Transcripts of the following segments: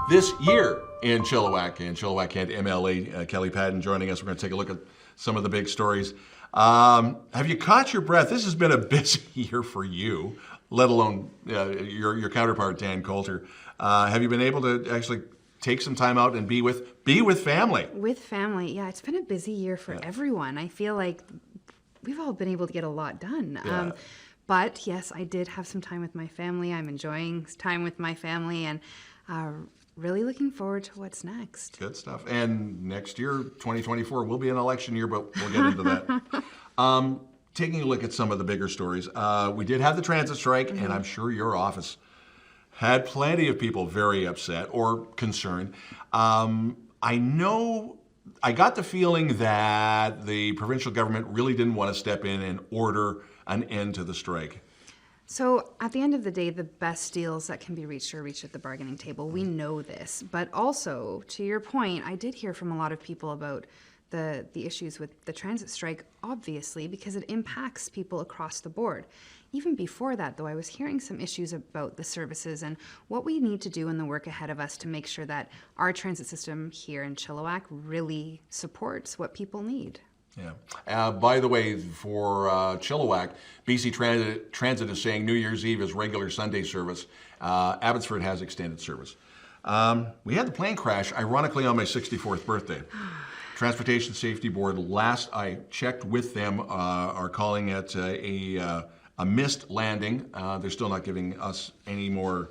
This year in Chilliwack and Chilliwack-Kent MLA, Kelli Paddon joining us. We're going to take a look at some of the big stories. Have you caught your breath? This has been a busy year for you, let alone your counterpart, Dan Coulter. Have you been able to actually take some time out and be with family? With family, yeah. It's been a busy year for everyone. I feel like we've all been able to get a lot done. Yeah. But yes, I did have some time with my family. I'm enjoying time with my family and really looking forward to what's next. Good stuff. And next year, 2024, will be an election year, but we'll get into that. Taking a look at some of the bigger stories, we did have the transit strike, and I'm sure your office had plenty of people very upset or concerned. I know, I got the feeling that the provincial government really didn't want to step in and order an end to the strike. So at the end of the day, the best deals that can be reached are reached at the bargaining table. We know this. But also, to your point, I did hear from a lot of people about the issues with the transit strike, obviously, because it impacts people across the board. Even before that, though, I was hearing some issues about the services and what we need to do in the work ahead of us to make sure that our transit system here in Chilliwack really supports what people need. Yeah. By the way, for Chilliwack, BC Transit is saying New Year's Eve is regular Sunday service. Abbotsford has extended service. We had the plane crash, ironically, on my 64th birthday. Transportation Safety Board, last I checked with them, are calling it a missed landing. They're still not giving us any more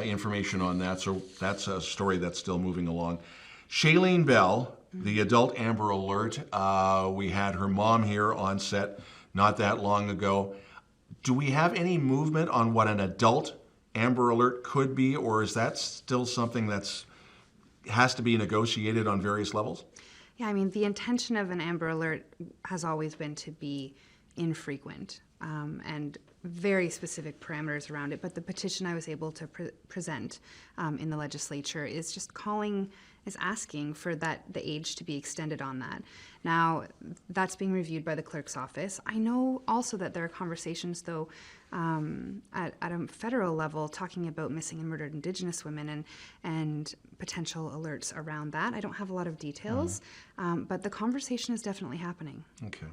information on that, so that's a story that's still moving along. Shailene Bell, the adult Amber Alert, we had her mom here on set not that long ago. Do we have any movement on what an adult Amber Alert could be, or is that still something that's has to be negotiated on various levels? Yeah, I mean, the intention of an Amber Alert has always been to be infrequent and very specific parameters around it. But the petition I was able to present in the legislature is just asking for the age to be extended on that. Now, that's being reviewed by the clerk's office. I know also that there are conversations, though, at a federal level talking about missing and murdered Indigenous women and potential alerts around that. I don't have a lot of details, but the conversation is definitely happening. Okay.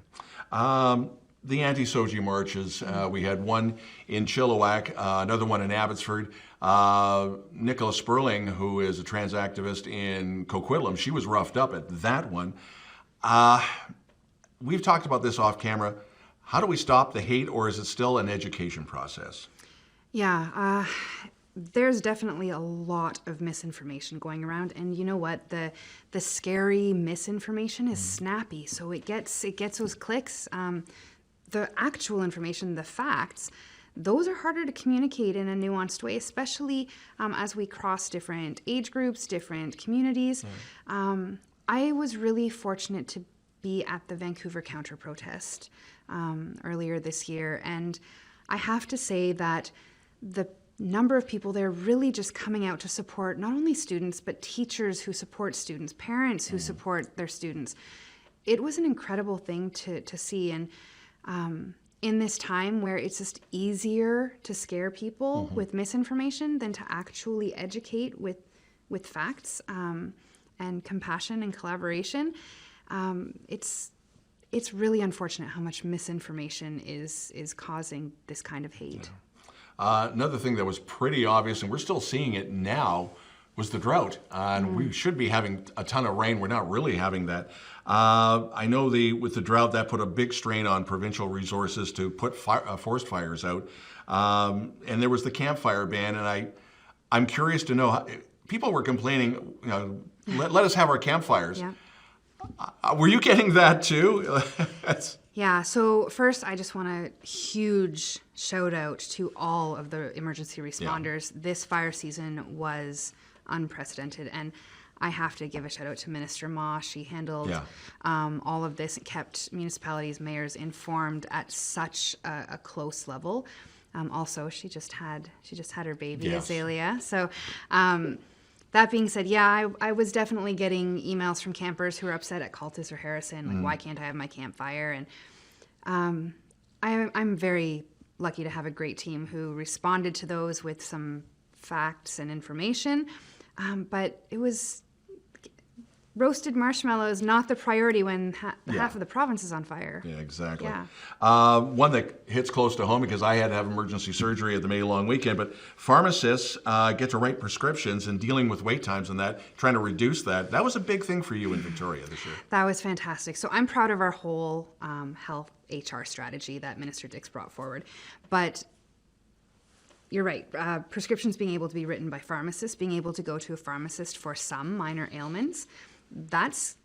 The anti-SOGI marches, we had one in Chilliwack, another one in Abbotsford. Nicola Sperling, who is a trans activist in Coquitlam, she was roughed up at that one. We've talked about this off camera. How do we stop the hate, or is it still an education process? Yeah, there's definitely a lot of misinformation going around, and you know what? The scary misinformation is snappy, so it gets those clicks. The actual information, the facts, those are harder to communicate in a nuanced way, especially as we cross different age groups, different communities. I was really fortunate to be at the Vancouver counter-protest earlier this year, and I have to say that the number of people there really just coming out to support not only students, but teachers who support students, parents who support their students. It was an incredible thing to see, and in this time where it's just easier to scare people with misinformation than to actually educate with facts and compassion and collaboration, it's really unfortunate how much misinformation is causing this kind of hate. Another thing that was pretty obvious, and we're still seeing it now, was the drought. And we should be having a ton of rain. We're not really having that. I know with the drought, that put a big strain on provincial resources to put forest fires out. And there was the campfire ban, and I'm curious to know, people were complaining, let us have our campfires. Yeah. Were you getting that too? Yeah, so first I just want a huge shout out to all of the emergency responders. Yeah. This fire season was unprecedented, and I have to give a shout out to Minister Ma. She handled all of this and kept municipalities, mayors informed at such a close level. Also, she just had her baby, Azalea. So that being said, yeah, I was definitely getting emails from campers who were upset at Cultus or Harrison, like, why can't I have my campfire? And I'm very lucky to have a great team who responded to those with some facts and information. But it was roasted marshmallows, not the priority when half of the province is on fire. Yeah, exactly. Yeah. One that hits close to home because I had to have emergency surgery at the May long weekend, but pharmacists get to write prescriptions and dealing with wait times and that, trying to reduce that. That was a big thing for you in Victoria this year. That was fantastic. So I'm proud of our whole health HR strategy that Minister Dix brought forward. But you're right. Prescriptions being able to be written by pharmacists, being able to go to a pharmacist for some minor ailments, that's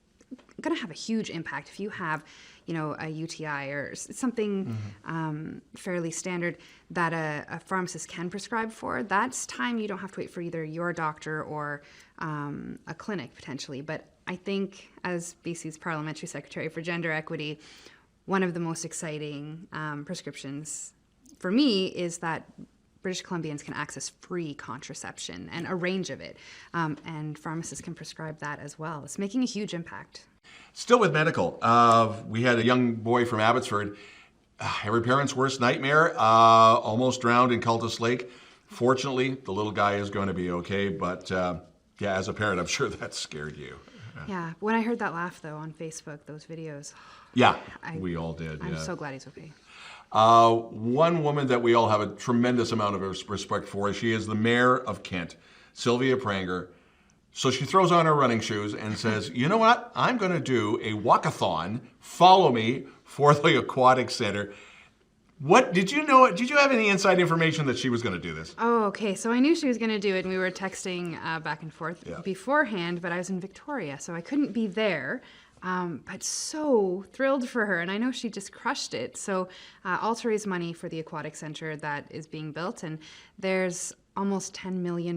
going to have a huge impact. If you have, a UTI or something fairly standard that a pharmacist can prescribe for, that's time you don't have to wait for either your doctor or a clinic potentially. But I think as BC's Parliamentary Secretary for Gender Equity, one of the most exciting prescriptions for me is that British Columbians can access free contraception and a range of it. And pharmacists can prescribe that as well. It's making a huge impact. Still with medical, we had a young boy from Abbotsford, every parent's worst nightmare, almost drowned in Cultus Lake. Fortunately, the little guy is going to be okay, but as a parent, I'm sure that scared you. Yeah, when I heard that laugh, though, on Facebook, those videos. Yeah, we all did. I'm so glad he's okay. One woman that we all have a tremendous amount of respect for, she is the mayor of Kent, Sylvia Pranger. So she throws on her running shoes and says, you know what? I'm going to do a walkathon. Follow me for the aquatic center. What did you know? Did you have any inside information that she was going to do this? Oh, okay. So I knew she was going to do it, and we were texting back and forth beforehand, but I was in Victoria, so I couldn't be there. But so thrilled for her, and I know she just crushed it. So all to raise money for the aquatic center that is being built, and there's almost $10 million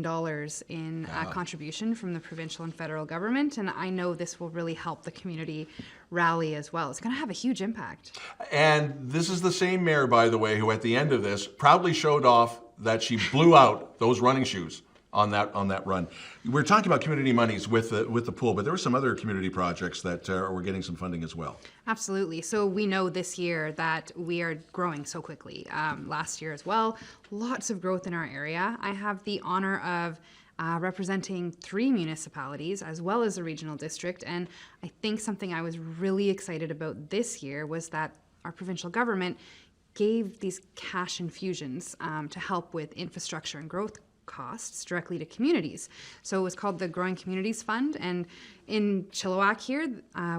in contribution from the provincial and federal government, and I know this will really help the community rally as well. It's going to have a huge impact. And this is the same mayor, by the way, who at the end of this proudly showed off that she blew out those running shoes on that run. We're talking about community monies with the pool, but there were some other community projects that were getting some funding as well. Absolutely. So we know this year that we are growing so quickly. Last year as well, lots of growth in our area. I have the honor of representing 3 municipalities as well as a regional district, and I think something I was really excited about this year was that our provincial government gave these cash infusions to help with infrastructure and growth costs directly to communities. So it was called the Growing Communities Fund, and in Chilliwack here,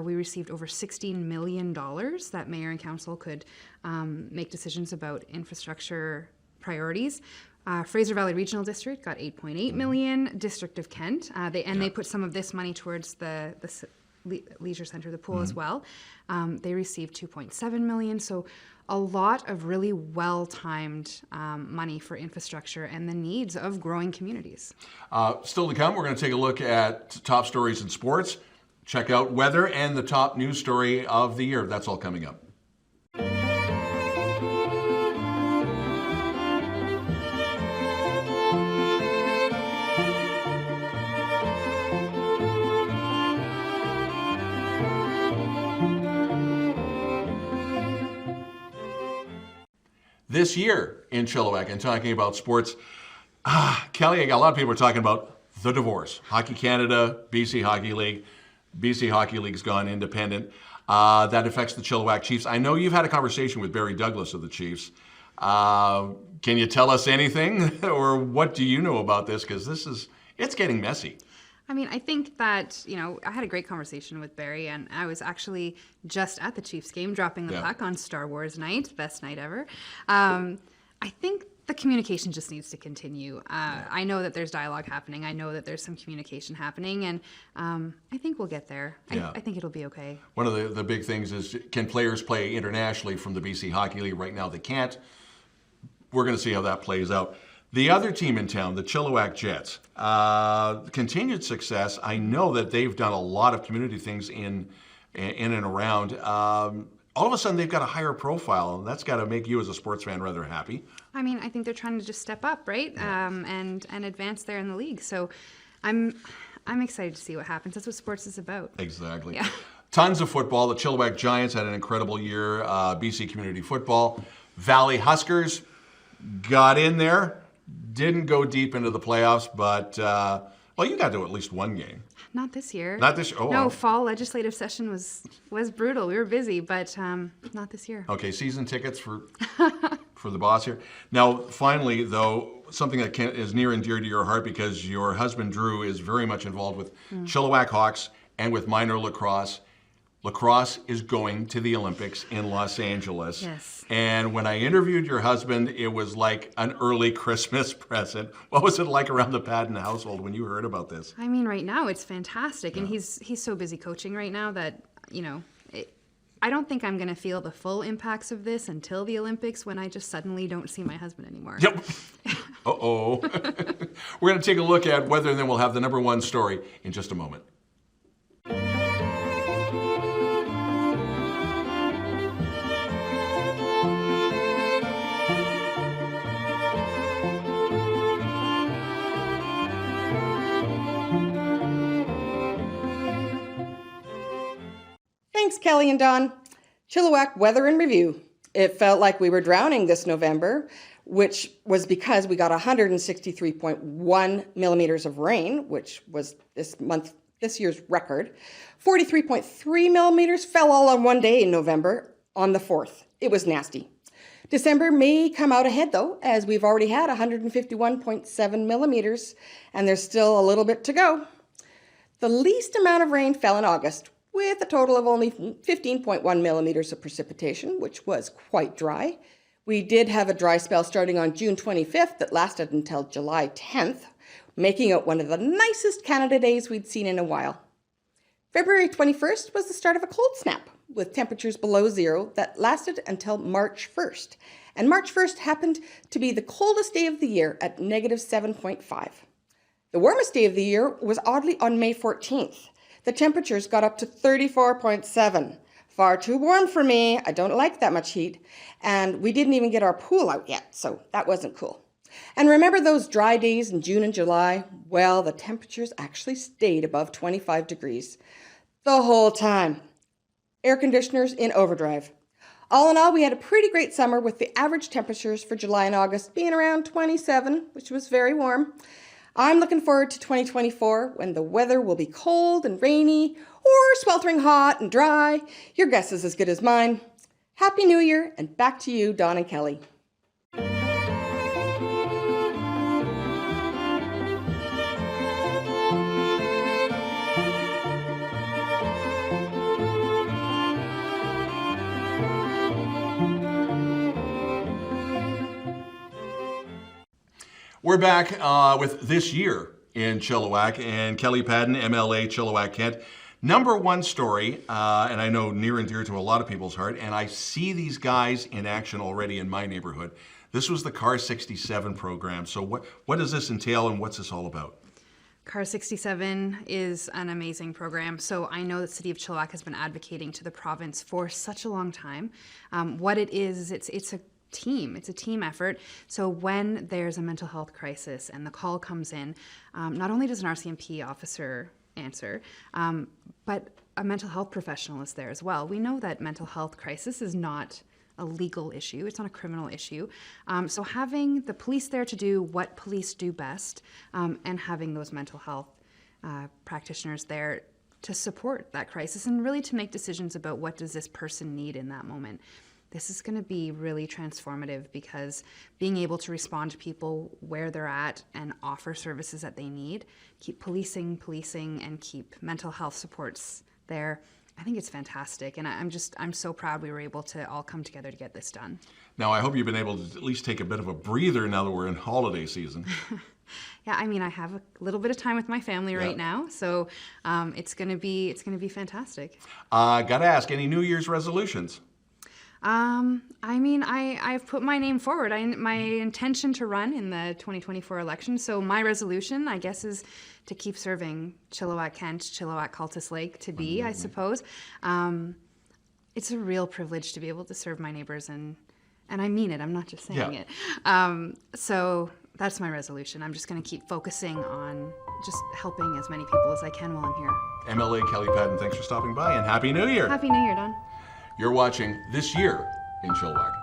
we received over $16 million that mayor and council could make decisions about infrastructure priorities. Fraser Valley Regional District got $8.8 million, District of Kent, they put some of this money towards the leisure center, the pool as well. They received $2.7 million, so a lot of really well-timed money for infrastructure and the needs of growing communities. Still to come, we're going to take a look at top stories in sports, check out weather, and the top news story of the year. That's all coming up. This year in Chilliwack, and talking about sports, Kelly, a lot of people are talking about the divorce. Hockey Canada, BC Hockey League. BC Hockey League's gone independent. That affects the Chilliwack Chiefs. I know you've had a conversation with Barry Douglas of the Chiefs. Can you tell us anything, or what do you know about this? Because it's getting messy. I mean, I think that, I had a great conversation with Barry, and I was actually just at the Chiefs game dropping the puck on Star Wars night, best night ever. I think the communication just needs to continue. I know that there's dialogue happening. I know that there's some communication happening, and I think we'll get there. I think it'll be okay. One of the big things is, can players play internationally from the BC Hockey League? Right now they can't. We're going to see how that plays out. The other team in town, the Chilliwack Jets, continued success. I know that they've done a lot of community things in and around. All of a sudden, they've got a higher profile, and that's got to make you as a sports fan rather happy. I mean, I think they're trying to just step up, right, and advance there in the league. So I'm excited to see what happens. That's what sports is about. Exactly. Yeah. Tons of football. The Chilliwack Giants had an incredible year. BC Community Football. Valley Huskers got in there. Didn't go deep into the playoffs, but Well, you got to at least one game. Not this year. Not this. Oh, No, well. fall legislative session was brutal. We were busy, but not this year. Okay, season tickets for the boss here. Now, finally, though, something that is near and dear to your heart because your husband Drew is very much involved with Chilliwack Hawks and with minor lacrosse. Lacrosse is going to the Olympics in Los Angeles. Yes. And when I interviewed your husband, it was like an early Christmas present. What was it like around the Paddon household when you heard about this? I mean, right now it's fantastic, and he's so busy coaching right now that I don't think I'm going to feel the full impacts of this until the Olympics when I just suddenly don't see my husband anymore. Yep. Uh-oh. We're going to take a look at weather, and then we'll have the number one story in just a moment. Thanks, Kelly and Don. Chilliwack weather in review. It felt like we were drowning this November, which was because we got 163.1 millimeters of rain, which was this year's record. 43.3 millimeters fell all on one day in November on the 4th. It was nasty. December may come out ahead though, as we've already had 151.7 millimeters, and there's still a little bit to go. The least amount of rain fell in August, with a total of only 15.1 millimeters of precipitation, which was quite dry. We did have a dry spell starting on June 25th that lasted until July 10th, making it one of the nicest Canada days we'd seen in a while. February 21st was the start of a cold snap, with temperatures below zero that lasted until March 1st. And March 1st happened to be the coldest day of the year at negative 7.5. The warmest day of the year was oddly on May 14th. The temperatures got up to 34.7. Far too warm for me. I don't like that much heat. And we didn't even get our pool out yet, so that wasn't cool. And remember those dry days in June and July? Well, the temperatures actually stayed above 25 degrees the whole time. Air conditioners in overdrive. All in all, we had a pretty great summer with the average temperatures for July and August being around 27, which was very warm. I'm looking forward to 2024 when the weather will be cold and rainy or sweltering hot and dry. Your guess is as good as mine. Happy New Year, and back to you, Don and Kelly. We're back with This Year in Chilliwack, and Kelli Paddon, MLA, Chilliwack-Kent. Number one story, and I know near and dear to a lot of people's heart, and I see these guys in action already in my neighborhood. This was the Car 67 program. So what does this entail, and what's this all about? Car 67 is an amazing program. So I know the City of Chilliwack has been advocating to the province for such a long time. What it is, it's a team. It's a team effort. So when there's a mental health crisis and the call comes in, not only does an RCMP officer answer, but a mental health professional is there as well. We know that mental health crisis is not a legal issue. It's not a criminal issue. So having the police there to do what police do best, and having those mental health practitioners there to support that crisis and really to make decisions about what does this person need in that moment. This is going to be really transformative because being able to respond to people where they're at and offer services that they need, keep policing, and keep mental health supports there. I think it's fantastic, and I'm so proud we were able to all come together to get this done. Now, I hope you've been able to at least take a bit of a breather now that we're in holiday season. Yeah, I mean, I have a little bit of time with my family right now, so it's gonna be fantastic. Gotta ask, any New Year's resolutions? I mean, I've put my name forward. My intention to run in the 2024 election. So my resolution, I guess, is to keep serving Chilliwack-Kent, Chilliwack-Cultus Lake to be, I suppose. It's a real privilege to be able to serve my neighbors, and I mean it. I'm not just saying it. So that's my resolution. I'm just going to keep focusing on just helping as many people as I can while I'm here. MLA Kelli Paddon, thanks for stopping by, and Happy New Year. Happy New Year, Don. You're watching This Year in Chilliwack.